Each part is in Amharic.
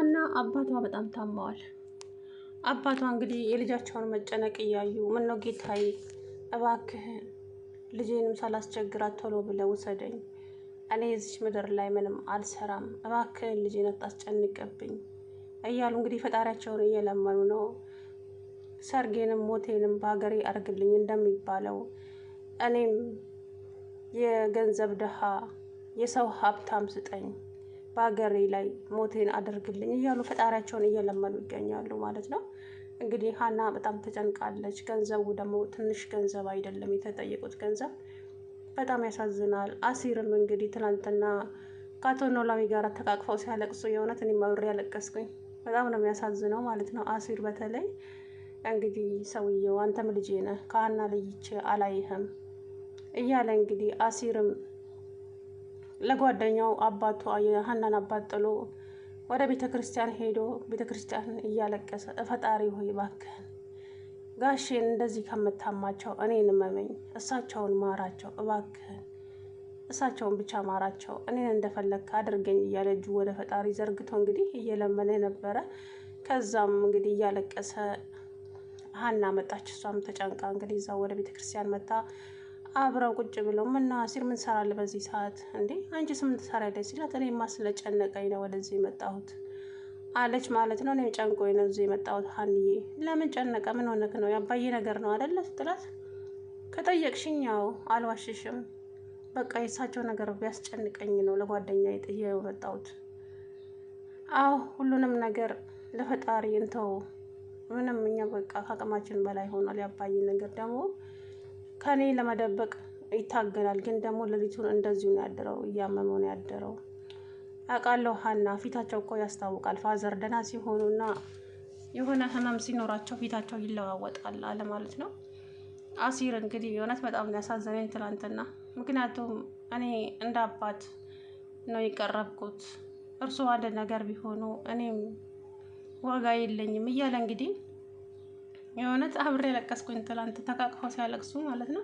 ሀና አባቷ በጣም ታመዋል። አባቷ እንግዲህ የልጃቸውን መጨነቅ እያዩ ምነው ጌታዬ እባክህ ልጄንም ሳላስቸግራት ቶሎ ብለህ ውሰደኝ፣ እኔ እዚች ምድር ላይ ምንም አልሰራም፣ እባክህን ልጄን አታስጨንቅብኝ እያሉ እንግዲህ ፈጣሪያቸውን እየለመኑ ነው። ሰርጌንም ሞቴንም በሀገሬ አርግልኝ እንደሚባለው እኔም የገንዘብ ድሃ የሰው ሀብታም ስጠኝ፣ በሀገሬ ላይ ሞቴን አድርግልኝ እያሉ ፈጣሪያቸውን እየለመኑ ይገኛሉ ማለት ነው። እንግዲህ ሀና በጣም ተጨንቃለች። ገንዘቡ ደግሞ ትንሽ ገንዘብ አይደለም የተጠየቁት ገንዘብ በጣም ያሳዝናል። አሲርም እንግዲህ ትናንትና ከአቶ ኖላዊ ጋር ተቃቅፈው ሲያለቅሱ የእውነት እኔም አብሬ ያለቀስኩኝ። በጣም ነው የሚያሳዝነው ማለት ነው። አሲር በተለይ እንግዲህ ሰውየው አንተም ልጄ ነህ ከሀና ለይቼ አላይህም እያለ እንግዲህ አሲርም ለጓደኛው አባቷ የሀናን አባት ጥሎ ወደ ቤተ ክርስቲያን ሄዶ ቤተ ክርስቲያን እያለቀሰ ፈጣሪ ሆይ እባክህን ጋሼን እንደዚህ ከምታማቸው እኔን እመመኝ፣ እሳቸውን ማራቸው እባክህን፣ እሳቸውን ብቻ ማራቸው፣ እኔን እንደፈለግክ አድርገኝ እያለ እጁ ወደ ፈጣሪ ዘርግቶ እንግዲህ እየለመነ ነበረ። ከዛም እንግዲህ እያለቀሰ ሀና መጣች። እሷም ተጨንቃ እንግዲህ እዛ ወደ ቤተ ክርስቲያን መጣ። አብረው ቁጭ ብለው ምነው አሲር ምን ትሰራለህ በዚህ ሰዓት እንዴ? አንቺስ ምን ትሰሪያለሽ ሲላት እኔማ ስለጨነቀኝ ነው ወደዚህ የመጣሁት አለች ማለት ነው። እኔም ጨንቆኝ ነው እዚህ የመጣሁት ሀንዬ። ለምን ጨነቀ? ምን ሆነክ ነው? ያባዬ ነገር ነው አይደለ ስትላት ከጠየቅሽኝ ያው አልዋሽሽም፣ በቃ የእሳቸው ነገር ቢያስጨንቀኝ ነው ለጓደኛ ጥዬ የመጣሁት። አዎ ሁሉንም ነገር ለፈጣሪ እንተው፣ ምንም እኛ በቃ ከአቅማችን በላይ ሆኗል። ያባዬ ነገር ደግሞ ከኔ ለመደበቅ ይታገላል፣ ግን ደግሞ ሌሊቱን እንደዚሁ ነው ያደረው፣ እያመመው ነው ያደረው። አውቃለሁ ሀና፣ ፊታቸው እኮ ያስታውቃል። ፋዘር ደህና ሲሆኑና የሆነ ህመም ሲኖራቸው ፊታቸው ይለዋወጣል አለ ማለት ነው። አሲር እንግዲህ የእውነት በጣም ያሳዘነኝ ትናንትና፣ ምክንያቱም እኔ እንደ አባት ነው የቀረብኩት፣ እርሱ አንድ ነገር ቢሆኑ እኔም ዋጋ የለኝም እያለ እንግዲህ የእውነት አብሬ ያለቀስኩኝ ትላንት ተቃቅፈው ሲያለቅሱ ማለት ነው።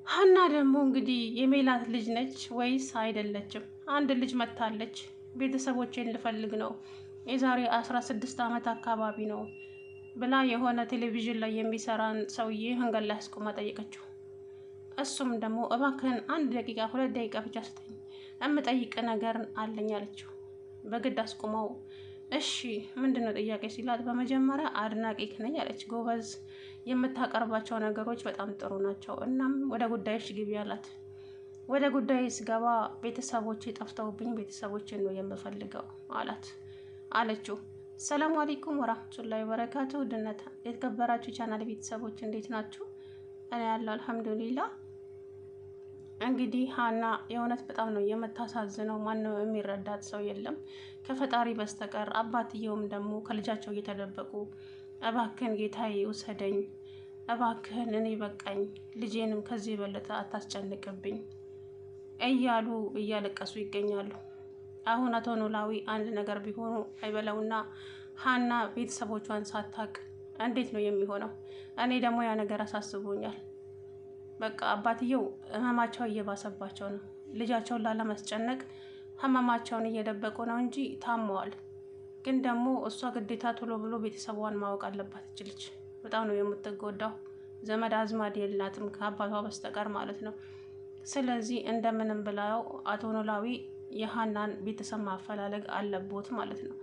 ሀና ደግሞ እንግዲህ የሜላት ልጅ ነች ወይስ አይደለችም? አንድ ልጅ መታለች። ቤተሰቦቼን ልፈልግ ነው የዛሬ 16 ዓመት አካባቢ ነው ብላ የሆነ ቴሌቪዥን ላይ የሚሰራን ሰውዬ መንገድ ላይ አስቆማ ጠየቀችው። እሱም ደግሞ እባክህን 1 ደቂቃ 2 ደቂቃ ብቻ ስጠኝ የምጠይቅ ነገር አለኝ አለችው። በግድ አስቆመው። እሺ ምንድነው ጥያቄ ሲላት በመጀመሪያ አድናቂክ ነኝ አለች። ጎበዝ፣ የምታቀርባቸው ነገሮች በጣም ጥሩ ናቸው። እናም ወደ ጉዳይሽ ግቢ አላት። ወደ ጉዳይ ስገባ ቤተሰቦቼ ጠፍተውብኝ ቤተሰቦችን ነው የምፈልገው አላት አለችው። ሰላም አለይኩም ወራህመቱላሂ ወበረካቱ። ድነት የተከበራችሁ ቻናል ቤተሰቦች እንዴት ናችሁ? እኔ ያለው አልሐምዱሊላህ። እንግዲህ ሀና የእውነት በጣም ነው የምታሳዝነው። ማነው የሚረዳት ሰው የለም ከፈጣሪ በስተቀር። አባትየውም ደግሞ ከልጃቸው እየተደበቁ እባክህን ጌታዬ ውሰደኝ፣ እባክህን እኔ በቃኝ፣ ልጄንም ከዚህ የበለጠ አታስጨንቅብኝ እያሉ እያለቀሱ ይገኛሉ። አሁን አቶ ኖላዊ አንድ ነገር ቢሆኑ አይበለውና ሀና ቤተሰቦቿን ሳታቅ እንዴት ነው የሚሆነው? እኔ ደግሞ ያ ነገር አሳስቦኛል። በቃ አባትየው ህመማቸው እየባሰባቸው ነው። ልጃቸውን ላለማስጨነቅ ህመማቸውን እየደበቁ ነው እንጂ ታመዋል። ግን ደግሞ እሷ ግዴታ ቶሎ ብሎ ቤተሰቧን ማወቅ አለባት። ልጅ በጣም ነው የምትጎዳው። ዘመድ አዝማድ የላትም ከአባቷ በስተቀር ማለት ነው። ስለዚህ እንደምንም ብላው አቶ ኖላዊ የሀናን ቤተሰብ ማፈላለግ አለቦት ማለት ነው።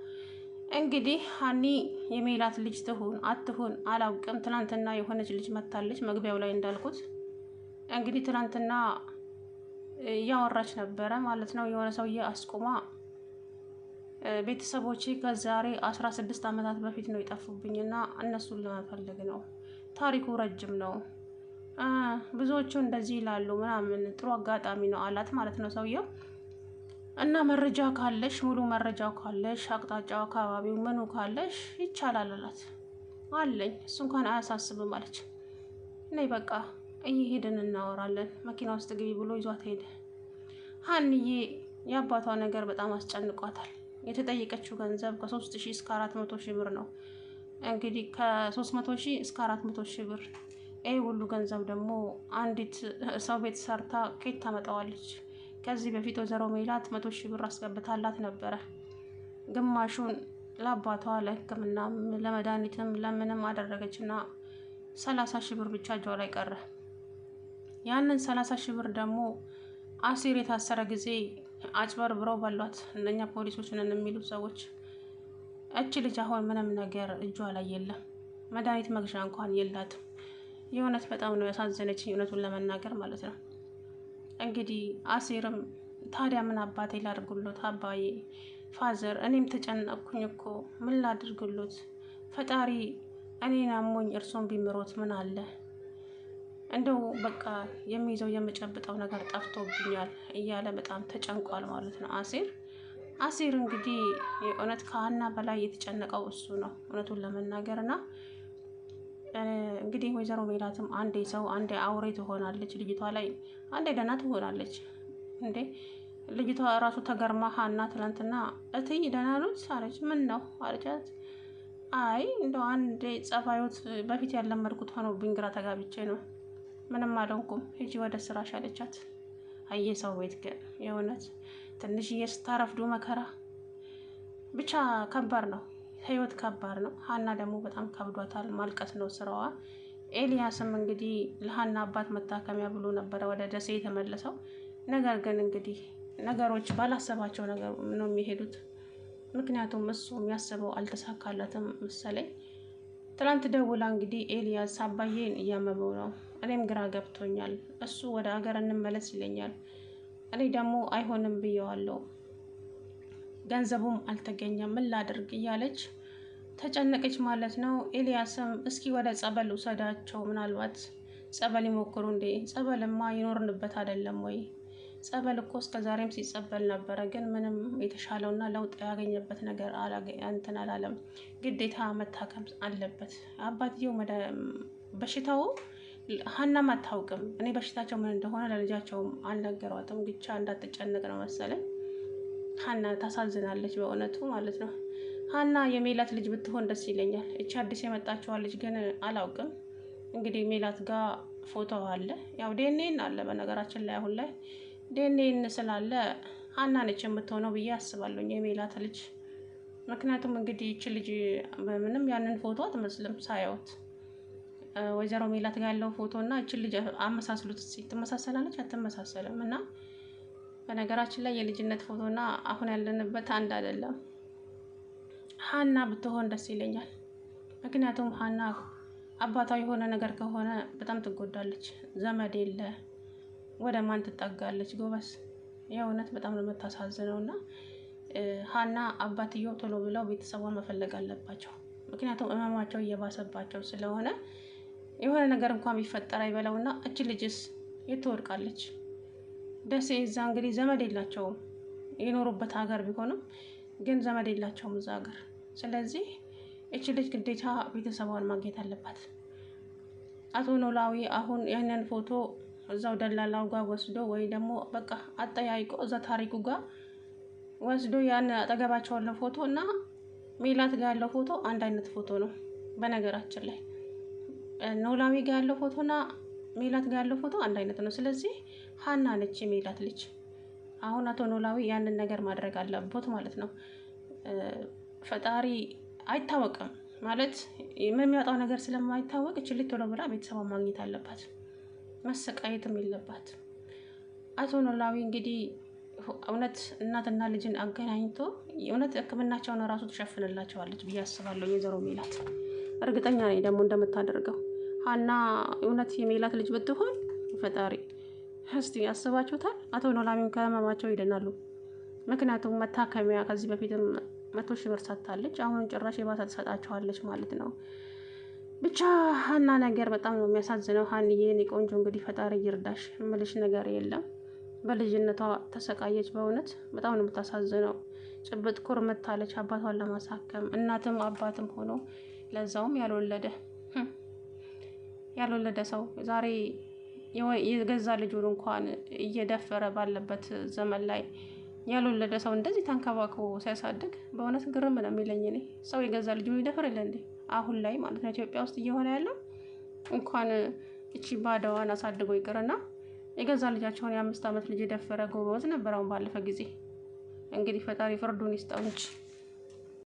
እንግዲህ ሀኒ የሜላት ልጅ ትሁን አትሁን አላውቅም። ትናንትና የሆነች ልጅ መታለች መግቢያው ላይ እንዳልኩት። እንግዲህ ትናንትና እያወራች ነበረ ማለት ነው። የሆነ ሰውዬ አስቁማ ቤተሰቦቼ ከዛሬ 16 ዓመታት በፊት ነው የጠፉብኝና እነሱን ለመፈለግ ነው። ታሪኩ ረጅም ነው፣ ብዙዎቹ እንደዚህ ይላሉ ምናምን፣ ጥሩ አጋጣሚ ነው አላት ማለት ነው ሰውየው። እና መረጃ ካለሽ ሙሉ መረጃው ካለሽ አቅጣጫው አካባቢው ምኑ ካለሽ ይቻላል አላት። አለኝ እሱ እንኳን አያሳስብም አለች። ነይ በቃ እየሄድን እናወራለን፣ መኪና ውስጥ ግቢ ብሎ ይዟት ሄደ። ሀንዬ የአባቷ ነገር በጣም አስጨንቋታል። የተጠየቀችው ገንዘብ ከ3000 እስከ 400 ብር ነው። እንግዲህ ከ300 እስከ 400 ብር፣ ይህ ሁሉ ገንዘብ ደግሞ አንዲት ሰው ቤት ሰርታ ከየት ታመጣዋለች? ከዚህ በፊት ወይዘሮ ሜላት 100 ብር አስገብታላት ነበረ። ግማሹን ለአባቷ ለሕክምና ለመድኃኒትም ለምንም አደረገችና 30 ሺህ ብር ብቻ እጇ ላይ ቀረ። ያንን 30 ሺህ ብር ደግሞ አሲር የታሰረ ጊዜ አጭበርብረው በሏት እነኛ ፖሊሶች ነን የሚሉት ሰዎች። እች ልጅ አሁን ምንም ነገር እጇ ላይ የለም፣ መድኃኒት መግዣ እንኳን የላትም። የእውነት በጣም ነው ያሳዘነች፣ እውነቱን ለመናገር ማለት ነው። እንግዲህ አሲርም ታዲያ ምን አባቴ ላድርጉሎት አባዬ ፋዘር፣ እኔም ተጨነቅኩኝ እኮ ምን ላድርግሎት፣ ፈጣሪ እኔን አሞኝ እርሶን ቢምሮት ምን አለ፣ እንደው በቃ የሚይዘው የምጨብጠው ነገር ጠፍቶብኛል እያለ በጣም ተጨንቋል ማለት ነው አሲር እንግዲህ የእውነት ከሀና በላይ የተጨነቀው እሱ ነው እውነቱን ለመናገር። እና እንግዲህ ወይዘሮ ሜላትም አንዴ ሰው አንዴ አውሬ ትሆናለች ልጅቷ ላይ፣ አንዴ ደህና ትሆናለች። እንዴ ልጅቷ እራሱ ተገርማ ሀና ትናንትና እትይ ደህና ኖት አለች። ምን ነው አለቻት። አይ እንደው አንዴ ጸባዮት በፊት ያለመድኩት ሆኖብኝ ግራ ተጋብቼ ነው፣ ምንም አልሆንኩም፣ ሂጂ ወደ ስራሽ አለቻት። አየ ሰው ቤት ግን የእውነት ትንሽዬ ስታረፍዱ መከራ። ብቻ ከባድ ነው ህይወት፣ ከባድ ነው። ሀና ደግሞ በጣም ከብዷታል፣ ማልቀስ ነው ስራዋ። ኤልያስም እንግዲህ ለሀና አባት መታከሚያ ብሎ ነበረ ወደ ደሴ የተመለሰው። ነገር ግን እንግዲህ ነገሮች ባላሰባቸው ነገር ነው የሚሄዱት። ምክንያቱም እሱ የሚያስበው አልተሳካለትም መሰለኝ። ትናንት ደውላ እንግዲህ ኤልያስ አባዬን እያመመው ነው፣ እኔም ግራ ገብቶኛል፣ እሱ ወደ ሀገር እንመለስ ይለኛል፣ እኔ ደግሞ አይሆንም ብየዋለሁ፣ ገንዘቡም አልተገኘም፣ ምን ላድርግ እያለች ተጨነቀች ማለት ነው። ኤልያስም እስኪ ወደ ጸበል ውሰዳቸው፣ ምናልባት ጸበል ይሞክሩ። እንዴ ጸበልማ ይኖርንበት አይደለም ወይ? ጸበል እኮ እስከ ዛሬም ሲጸበል ነበረ፣ ግን ምንም የተሻለውና ለውጥ ያገኘበት ነገር እንትን አላለም። ግዴታ መታከም አለበት አባትየው። በሽታው ሀናም አታውቅም። እኔ በሽታቸው ምን እንደሆነ ለልጃቸውም አልነገሯትም። ብቻ እንዳትጨነቅ ነው መሰለኝ። ሀና ታሳዝናለች በእውነቱ ማለት ነው። ሀና የሜላት ልጅ ብትሆን ደስ ይለኛል። እቺ አዲስ የመጣችዋ ልጅ ግን አላውቅም። እንግዲህ ሜላት ጋር ፎቶ አለ፣ ያው ዴኔን አለ። በነገራችን ላይ አሁን ላይ ዴኔን ስላለ ሀና ነች የምትሆነው ብዬ አስባለሁ የሜላት ልጅ። ምክንያቱም እንግዲህ እቺ ልጅ በምንም ያንን ፎቶ አትመስልም ሳያዩት። ወይዘሮ ሜላት ጋር ያለው ፎቶ እና እቺ ልጅ አመሳስሉት። ትመሳሰላለች አትመሳሰልም? እና በነገራችን ላይ የልጅነት ፎቶና አሁን ያለንበት አንድ አይደለም። ሀና ብትሆን ደስ ይለኛል። ምክንያቱም ሀና አባቷ የሆነ ነገር ከሆነ በጣም ትጎዳለች። ዘመድ የለ፣ ወደ ማን ትጠጋለች? ጎበስ የእውነት በጣም ነው የምታሳዝነው። እና ሀና አባትየው ቶሎ ብለው ቤተሰቧን መፈለግ አለባቸው። ምክንያቱም እመማቸው እየባሰባቸው ስለሆነ የሆነ ነገር እንኳን ቢፈጠር አይበለውና እች ልጅስ የት ትወድቃለች? ደሴ እዛ እንግዲህ ዘመድ የላቸውም። የኖሩበት ሀገር ቢሆንም ግን ዘመድ የላቸውም እዛ ሀገር። ስለዚህ እች ልጅ ግዴታ ቤተሰቧን ማግኘት አለባት። አቶ ኖላዊ አሁን ያንን ፎቶ እዛው ደላላው ጋር ወስዶ ወይ ደግሞ በቃ አጠያይቆ እዛ ታሪኩ ጋር ወስዶ ያን አጠገባቸው ያለው ፎቶ እና ሜላት ጋር ያለው ፎቶ አንድ አይነት ፎቶ ነው። በነገራችን ላይ ኖላዊ ጋር ያለው ፎቶና ሜላት ጋር ያለው ፎቶ አንድ አይነት ነው። ስለዚህ ሀና ነች የሜላት ልጅ። አሁን አቶ ኖላዊ ያንን ነገር ማድረግ አለበት ማለት ነው። ፈጣሪ አይታወቅም ማለት ምን የሚያወጣው ነገር ስለማይታወቅ እች ልጅ ቶሎ ብላ ቤተሰቧን ማግኘት አለባት። መሰቃየትም የለባት። አቶ ኖላዊ እንግዲህ እውነት እናትና ልጅን አገናኝቶ እውነት ሕክምናቸውን እራሱ ትሸፍንላቸዋለች ብዬ አስባለሁ ወይዘሮ ሜላት። እርግጠኛ ነኝ ደግሞ እንደምታደርገው። ሀና እውነት የሜላት ልጅ ብትሆን ፈጣሪ እስቲ ያስባችሁታል? አቶ ኖላዊን ከህመማቸው ይድናሉ። ምክንያቱም መታከሚያ ከዚህ በፊትም 100 ሺህ ብር ሰጥታለች። አሁን ጭራሽ የባሰ ትሰጣቸዋለች ማለት ነው። ብቻ ሀና ነገር በጣም ነው የሚያሳዝነው። ሀንዬ የኔ ቆንጆ እንግዲህ ፈጣሪ ይርዳሽ፣ ምልሽ ነገር የለም። በልጅነቷ ተሰቃየች። በእውነት በጣም ነው የምታሳዝነው። ጭብጥ ኩርምታለች አባቷን ለማሳከም። እናትም አባትም ሆኖ ለዛውም ያልወለደ ሰው ዛሬ የገዛ ልጁን እንኳን እየደፈረ ባለበት ዘመን ላይ ያልወለደ ሰው እንደዚህ ተንከባክቦ ሲያሳድግ በእውነት ግርም ነው የሚለኝ። እኔ ሰው የገዛ ልጁን ይደፍር የለ እንዴ? አሁን ላይ ማለት ነው ኢትዮጵያ ውስጥ እየሆነ ያለው። እንኳን እቺ ባዳዋን አሳድጎ ይቅርና የገዛ ልጃቸውን የ5 ዓመት ልጅ የደፈረ ጎበዝ ነበር። አሁን ባለፈ ጊዜ እንግዲህ ፈጣሪ ፍርዱን ይስጠው እንጂ